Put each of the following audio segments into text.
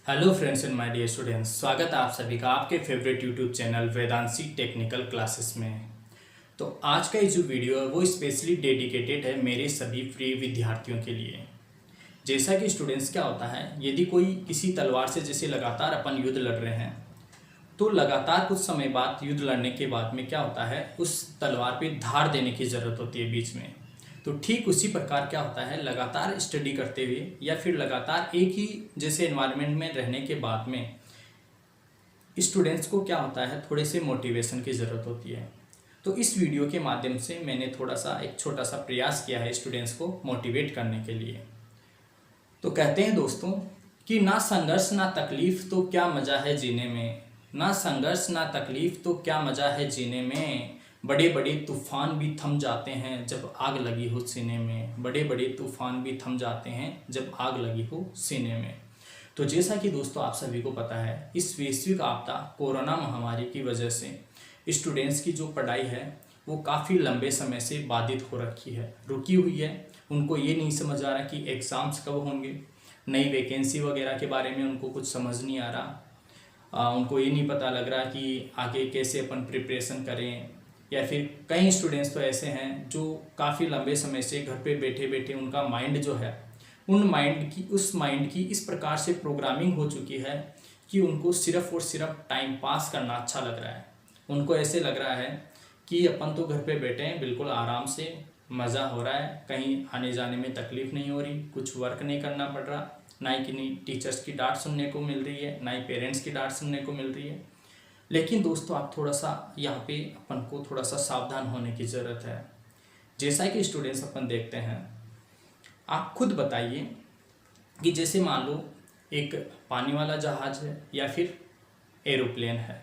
Hello friends and my dear students, स्वागत है आप सभी का आपके favourite YouTube channel Vedanshi technical classes में। तो आज का ये जो वीडियो है वो स्पेशली डेडिकेटेड है मेरे सभी प्रिय विद्यार्थियों के लिए। जैसा कि स्टूडेंट्स क्या होता है, यदि कोई किसी तलवार से जैसे लगातार अपन युद्ध लड़ रहे हैं तो लगातार कुछ समय बाद युद्ध लड़ने के बाद में क्या होता है, उस तलवार पे धार देने की ज़रूरत होती है बीच में। तो ठीक उसी प्रकार क्या होता है, लगातार स्टडी करते हुए या फिर लगातार एक ही जैसे एनवायरनमेंट में रहने के बाद में स्टूडेंट्स को क्या होता है, थोड़े से मोटिवेशन की ज़रूरत होती है। तो इस वीडियो के माध्यम से मैंने थोड़ा सा एक छोटा सा प्रयास किया है स्टूडेंट्स को मोटिवेट करने के लिए। तो कहते हैं दोस्तों कि ना संघर्ष ना तकलीफ तो क्या मज़ा है जीने में, ना संघर्ष ना तकलीफ तो क्या मज़ा है जीने में, बड़े बड़े तूफान भी थम जाते हैं जब आग लगी हो सीने में, बड़े बड़े तूफान भी थम जाते हैं जब आग लगी हो सीने में। तो जैसा कि दोस्तों आप सभी को पता है, इस वैश्विक आपदा कोरोना महामारी की वजह से स्टूडेंट्स की जो पढ़ाई है वो काफ़ी लंबे समय से बाधित हो रखी है, रुकी हुई है। उनको ये नहीं समझ आ रहा कि एग्ज़ाम्स कब होंगे, नई वैकेंसी वगैरह के बारे में उनको कुछ समझ नहीं आ रहा। उनको ये नहीं पता लग रहा कि आगे कैसे अपन प्रिपरेशन करें। या फिर कई स्टूडेंट्स तो ऐसे हैं जो काफ़ी लंबे समय से घर पे बैठे बैठे उनका माइंड जो है, उस माइंड की इस प्रकार से प्रोग्रामिंग हो चुकी है कि उनको सिर्फ और सिर्फ टाइम पास करना अच्छा लग रहा है। उनको ऐसे लग रहा है कि अपन तो घर पे बैठे हैं, बिल्कुल आराम से मज़ा हो रहा है, कहीं आने जाने में तकलीफ़ नहीं हो रही, कुछ वर्क नहीं करना पड़ रहा, ना ही किन्हीं टीचर्स की डांट सुनने को मिल रही है, ना ही पेरेंट्स की डांट सुनने को मिल रही है। लेकिन दोस्तों आप थोड़ा सा यहाँ पे अपन को थोड़ा सा सावधान होने की ज़रूरत है। जैसा कि स्टूडेंट्स अपन देखते हैं, आप खुद बताइए कि जैसे मान लो एक पानी वाला जहाज़ है या फिर एरोप्लेन है,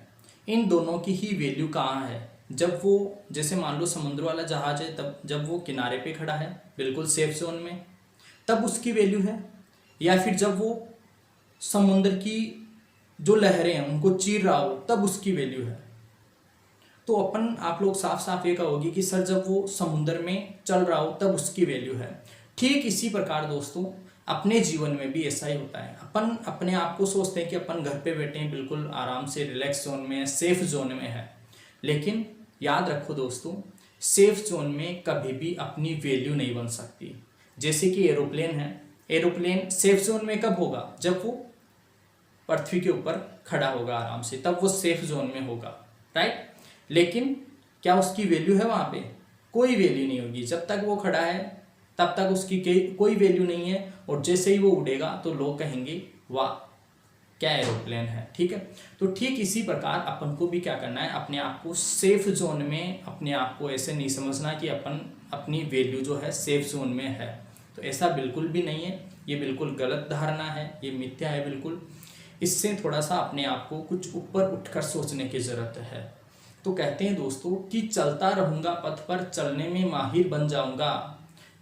इन दोनों की ही वैल्यू कहाँ है। जब वो जैसे मान लो समुद्र वाला जहाज़ है, तब जब वो किनारे पे खड़ा है बिल्कुल सेफ जोन में, तब उसकी वैल्यू है, या फिर जब वो समुद्र की जो लहरें हैं उनको चीर रहा हो तब उसकी वैल्यू है। तो अपन आप लोग साफ साफ ये कहोगे कि सर जब वो समुद्र में चल रहा हो तब उसकी वैल्यू है। ठीक इसी प्रकार दोस्तों अपने जीवन में भी ऐसा ही होता है। अपन अपने आप को सोचते हैं कि अपन घर पे बैठे हैं, बिल्कुल आराम से रिलैक्स जोन में है, सेफ जोन में है। लेकिन याद रखो दोस्तों, सेफ जोन में कभी भी अपनी वैल्यू नहीं बन सकती। जैसे कि एरोप्लेन है, एरोप्लेन सेफ जोन में कब होगा, जब वो पृथ्वी के ऊपर खड़ा होगा आराम से, तब वो सेफ जोन में होगा, राइट। लेकिन क्या उसकी वैल्यू है वहाँ पे? कोई वैल्यू नहीं होगी। जब तक वो खड़ा है तब तक उसकी कोई वैल्यू नहीं है, और जैसे ही वो उड़ेगा तो लोग कहेंगे वाह क्या एरोप्लेन है, ठीक है। तो ठीक इसी प्रकार अपन को भी क्या करना है, अपने आप को सेफ जोन में, अपने आप को ऐसे नहीं समझना कि अपन अपनी वैल्यू जो है सेफ जोन में है। तो ऐसा बिल्कुल भी नहीं है, ये बिल्कुल गलत धारणा है, ये मिथ्या है बिल्कुल। इससे थोड़ा सा अपने आप को कुछ ऊपर उठकर सोचने की ज़रूरत है। तो कहते हैं दोस्तों कि चलता रहूँगा पथ पर चलने में माहिर बन जाऊँगा,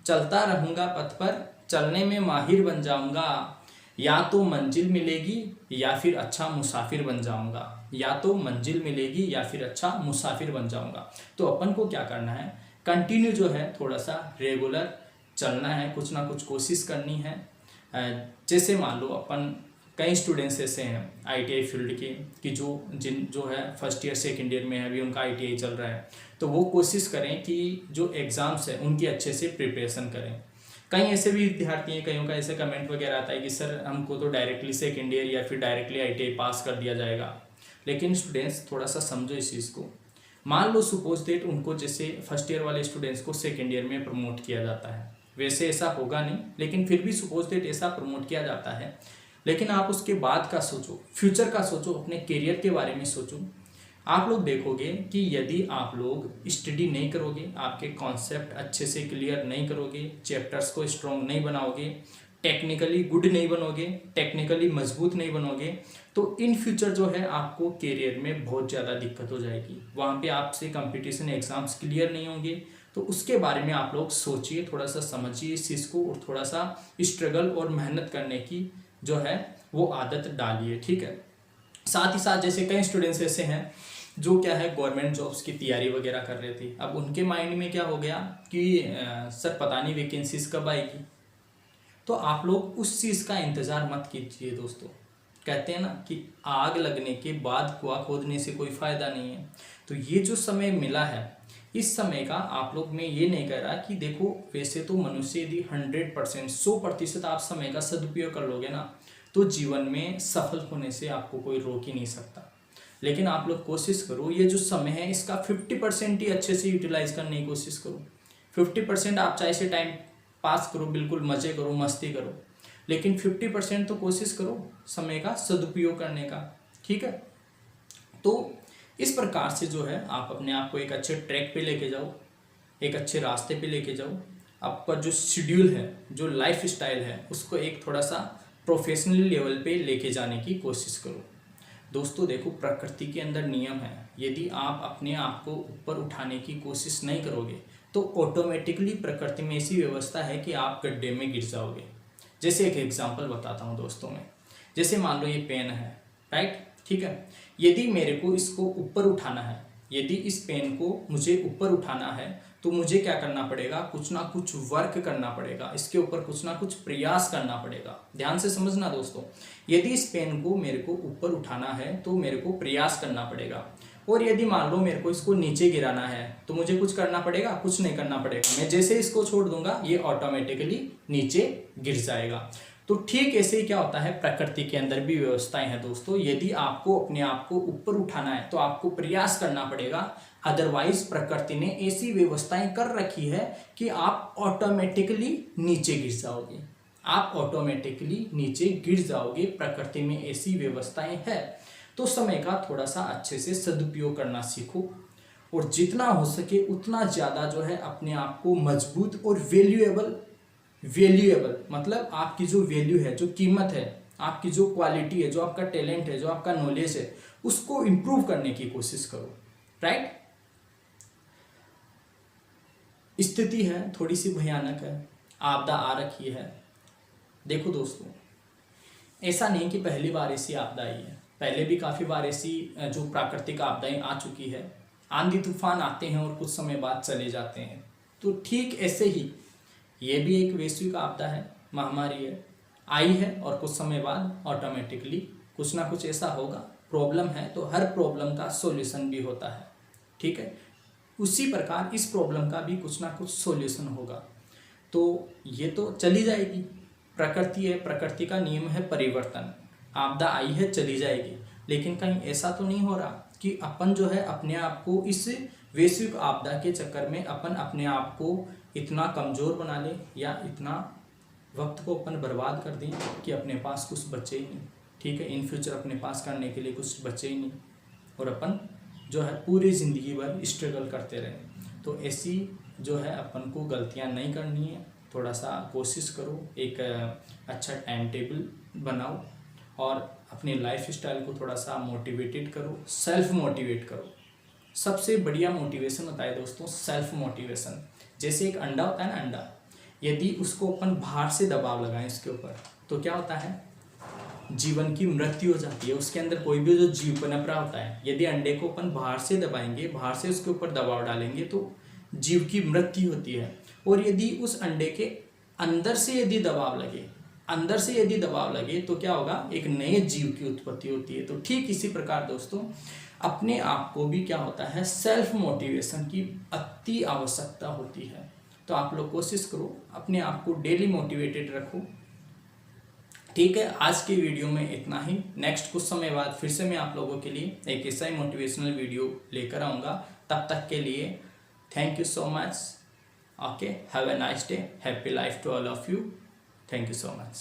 चलता रहूँगा पथ पर चलने में माहिर बन जाऊँगा, या तो मंजिल मिलेगी या फिर अच्छा मुसाफिर बन जाऊँगा, या तो मंजिल मिलेगी या फिर अच्छा मुसाफिर बन जाऊँगा। तो अपन को क्या करना है, कंटिन्यू जो है थोड़ा सा रेगुलर चलना है, कुछ ना कुछ कोशिश करनी है। जैसे मान लो अपन कई स्टूडेंट्स ऐसे हैं आईटीआई फील्ड के कि जो है फर्स्ट ईयर सेकंड ईयर में है, अभी उनका आईटीआई चल रहा है, तो वो कोशिश करें कि जो एग्ज़ाम्स है उनकी अच्छे से प्रिपरेशन करें। कई ऐसे भी विद्यार्थी हैं, कईयों का ऐसे कमेंट वगैरह आता है कि सर हमको तो डायरेक्टली सेकंड ईयर या फिर डायरेक्टली आईटीआई पास कर दिया जाएगा। लेकिन स्टूडेंट्स थोड़ा सा समझो इस चीज़ को। मान लो सपोज डेट उनको जैसे फर्स्ट ईयर वाले स्टूडेंट्स को सेकेंड ईयर में प्रमोट किया जाता है, वैसे ऐसा होगा नहीं, लेकिन फिर भी सपोज डेट ऐसा प्रमोट किया जाता है। लेकिन आप उसके बाद का सोचो, फ्यूचर का सोचो, अपने करियर के बारे में सोचो। आप लोग देखोगे कि यदि आप लोग स्टडी नहीं करोगे, आपके कॉन्सेप्ट अच्छे से क्लियर नहीं करोगे, चैप्टर्स को स्ट्रॉन्ग नहीं बनाओगे, टेक्निकली गुड नहीं बनोगे, टेक्निकली मजबूत नहीं बनोगे, तो इन फ्यूचर जो है आपको करियर में बहुत ज़्यादा दिक्कत हो जाएगी। वहाँ पे आपसे कंपटीशन एग्ज़ाम्स क्लियर नहीं होंगे। तो उसके बारे में आप लोग सोचिए, थोड़ा सा समझिए इस चीज़ को, और थोड़ा सा स्ट्रगल और मेहनत करने की जो है वो आदत डालिए, ठीक है। साथ ही साथ जैसे कई स्टूडेंट्स ऐसे हैं जो क्या है गवर्नमेंट जॉब्स की तैयारी वगैरह कर रहे थे, अब उनके माइंड में क्या हो गया कि सर पता नहीं वैकेंसीज कब आएगी। तो आप लोग उस चीज़ का इंतज़ार मत कीजिए दोस्तों, कहते हैं ना कि आग लगने के बाद कुआं खोदने से कोई फायदा नहीं है। तो ये जो समय मिला है, इस समय का आप लोग, मैं ये नहीं कह रहा कि देखो वैसे तो मनुष्य यदि 100% 100% आप समय का सदुपयोग कर लोगे ना, तो जीवन में सफल होने से आपको कोई रोक ही नहीं सकता। लेकिन आप लोग कोशिश करो, ये जो समय है इसका 50% ही अच्छे से यूटिलाइज करने की कोशिश करो। 50% आप चाहे से टाइम पास करो, बिल्कुल मजे करो, मस्ती करो, लेकिन 50% तो कोशिश करो समय का सदुपयोग करने का, ठीक है। तो इस प्रकार से जो है आप अपने आप को एक अच्छे ट्रैक पे लेके जाओ, एक अच्छे रास्ते पे लेके जाओ। आपका जो शेड्यूल है, जो लाइफ स्टाइल है, उसको एक थोड़ा सा प्रोफेशनल लेवल पे लेके जाने की कोशिश करो। दोस्तों देखो, प्रकृति के अंदर नियम है, यदि आप अपने आप को ऊपर उठाने की कोशिश नहीं करोगे तो ऑटोमेटिकली प्रकृति में ऐसी व्यवस्था है कि आप गड्ढे में गिर जाओगे। जैसे एक एग्जांपल बताता हूँ दोस्तों में, जैसे मान लो ये पेन है, राइट, ठीक है। यदि मेरे को इसको ऊपर उठाना है, यदि इस पेन को मुझे ऊपर उठाना है, तो मुझे क्या करना पड़ेगा, कुछ ना कुछ वर्क करना पड़ेगा, इसके ऊपर कुछ ना कुछ प्रयास करना पड़ेगा। ध्यान से समझना दोस्तों, यदि इस पेन को मेरे को ऊपर उठाना है तो मेरे को प्रयास करना पड़ेगा, और यदि मान लो मेरे को इसको नीचे गिराना है तो मुझे कुछ करना पड़ेगा, कुछ नहीं करना पड़ेगा। मैं जैसे इसको छोड़ दूंगा ये ऑटोमेटिकली नीचे गिर जाएगा। तो ठीक ऐसे ही क्या होता है, प्रकृति के अंदर भी व्यवस्थाएं हैं दोस्तों। यदि आपको अपने आप को ऊपर उठाना है तो आपको प्रयास करना पड़ेगा, अदरवाइज प्रकृति ने ऐसी व्यवस्थाएं कर रखी है कि आप ऑटोमेटिकली नीचे गिर जाओगे, आप ऑटोमेटिकली नीचे गिर जाओगे। प्रकृति में ऐसी व्यवस्थाएं है। तो समय का थोड़ा सा अच्छे से सदुपयोग करना सीखो, और जितना हो सके उतना ज़्यादा जो है अपने आप को मजबूत और वैल्यूएबल मतलब आपकी जो वैल्यू है, जो कीमत है, आपकी जो क्वालिटी है, जो आपका टैलेंट है, जो आपका नॉलेज है, उसको इम्प्रूव करने की कोशिश करो, राइट। स्थिति है थोड़ी सी भयानक है, आपदा आ रखी है। देखो दोस्तों, ऐसा नहीं कि पहली बार ऐसी आपदा आई है, पहले भी काफ़ी बार ऐसी जो प्राकृतिक आपदाएं आ चुकी है। आंधी तूफान आते हैं और कुछ समय बाद चले जाते हैं। तो ठीक ऐसे ही ये भी एक वैश्विक आपदा है, महामारी है, आई है और कुछ समय बाद ऑटोमेटिकली कुछ ना कुछ ऐसा होगा। प्रॉब्लम है तो हर प्रॉब्लम का सॉल्यूशन भी होता है, ठीक है। उसी प्रकार इस प्रॉब्लम का भी कुछ ना कुछ सॉल्यूशन होगा। तो ये तो चली जाएगी, प्रकृति है, प्रकृति का नियम है परिवर्तन। आपदा आई है, चली जाएगी, लेकिन कहीं ऐसा तो नहीं हो रहा कि अपन जो है अपने आप को इस वैश्विक आपदा के चक्कर में अपन अपने आप को इतना कमज़ोर बना ले, या इतना वक्त को अपन बर्बाद कर दें कि अपने पास कुछ बचे ही नहीं, ठीक है। इन फ्यूचर अपने पास करने के लिए कुछ बचे ही नहीं, और अपन जो है पूरी ज़िंदगी भर स्ट्रगल करते रहे। तो ऐसी जो है अपन को गलतियां नहीं करनी है। थोड़ा सा कोशिश करो, एक अच्छा टाइम टेबल बनाओ, और अपनी लाइफ स्टाइल को थोड़ा सा मोटिवेटेड करो, सेल्फ मोटिवेट करो। सबसे बढ़िया मोटिवेशन होता है दोस्तों सेल्फ मोटिवेशन। जैसे एक अंडा होता है ना, अंडा, यदि उसको अपन बाहर से दबाव लगाएं इसके ऊपर, तो क्या होता है, जीवन की मृत्यु हो जाती है। उसके अंदर कोई भी जो जीव पनप रहा होता है, यदि अंडे को अपन बाहर से दबाएंगे, बाहर से उसके ऊपर दबाव डालेंगे, तो जीव की मृत्यु होती है। और यदि उस अंडे के अंदर से यदि दबाव लगे, तो क्या होगा, एक नए जीव की उत्पत्ति होती है। तो ठीक इसी प्रकार दोस्तों अपने आप को भी क्या होता है, सेल्फ मोटिवेशन की अति आवश्यकता होती है। तो आप लोग कोशिश करो, अपने आप को डेली मोटिवेटेड रखो, ठीक है। आज की वीडियो में इतना ही। नेक्स्ट कुछ समय बाद फिर से मैं आप लोगों के लिए एक ऐसा ही मोटिवेशनल वीडियो लेकर आऊँगा। तब तक के लिए thank you so much. Okay, have a nice day, happy life to all of you. Thank you so much.